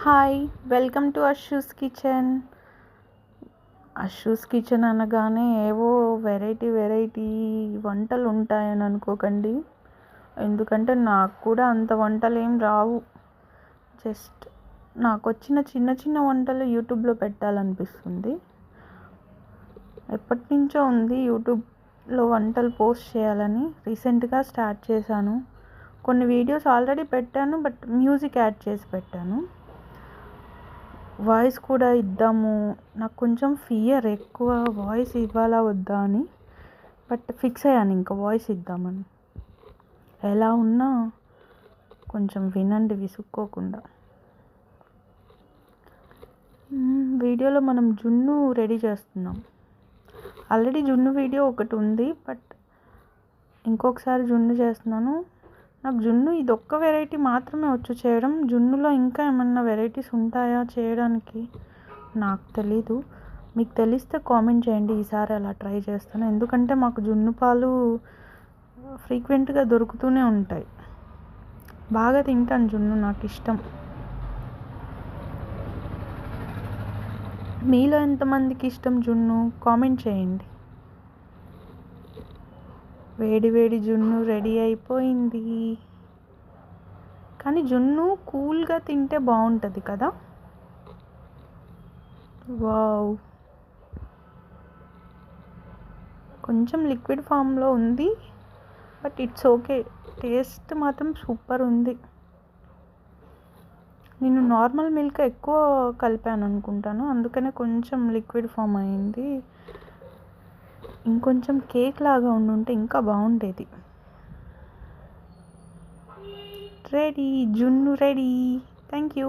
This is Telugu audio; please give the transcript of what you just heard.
Hi, welcome to Ashu's kitchen. Ashu's kitchen అనగానే ఏవో వెరైటీ వంటలు ఉంటాయని అనుకోకండి. ఎందుకంటే నాకు కూడా అంత వంటలు ఏం రావు. జస్ట్ నాకు వచ్చిన చిన్న వంటలు యూట్యూబ్లో పెట్టాలనిపిస్తుంది. ఎప్పటి నుంచో ఉంది యూట్యూబ్లో వంటలు పోస్ట్ చేయాలని. రీసెంట్గా స్టార్ట్ చేశాను. కొన్ని వీడియోస్ ఆల్రెడీ పెట్టాను, బట్ మ్యూజిక్ యాడ్ చేసి పెట్టాను. వాయిస్ కూడా ఇద్దాము, నాకు కొంచెం ఫియర్ ఎక్కువ, వాయిస్ ఇవ్వాలా వద్దా అని. బట్ ఫిక్స్ అయ్యాను ఇంకా వాయిస్ ఇద్దామని. ఎలా ఉన్నా కొంచెం వినండి విసుక్కోకుండా. వీడియోలో మనం జున్ను రెడీ చేస్తున్నాం. ఆల్రెడీ జున్ను వీడియో ఒకటి ఉంది, బట్ ఇంకొకసారి జున్ను చేస్తున్నాను. నాకు జున్ను ఇదొక్క వెరైటీ మాత్రమే వచ్చు చేయడం. జున్నులో ఇంకా ఏమన్నా వెరైటీస్ ఉంటాయా చేయడానికి నాకు తెలీదు. మీకు తెలిస్తే కామెంట్ చేయండి. ఈసారి అలా ట్రై చేస్తాను. ఎందుకంటే మాకు జున్ను పాలు ఫ్రీక్వెంట్గా దొరుకుతూనే ఉంటాయి. బాగా తింటాను జున్ను, నాకు ఇష్టం. మీలో ఎంతమందికి ఇష్టం జున్ను కామెంట్ చేయండి. వేడి జున్ను రెడీ అయిపోయింది. కానీ జున్ను కూల్గా తింటే బాగుంటుంది కదా. వావ్, కొంచెం లిక్విడ్ ఫామ్లో ఉంది, బట్ ఇట్స్ ఓకే. టేస్ట్ మాత్రం సూపర్ ఉంది. నేను నార్మల్ మిల్క్ ఎక్కువ కలిపాను అనుకుంటాను, అందుకనే కొంచెం లిక్విడ్ ఫామ్ అయింది. ఇంకొంచెం కేక్ లాగా ఉండుంటే ఇంకా బాగుండేది. రెడీ, జున్ను రెడీ. Thank you.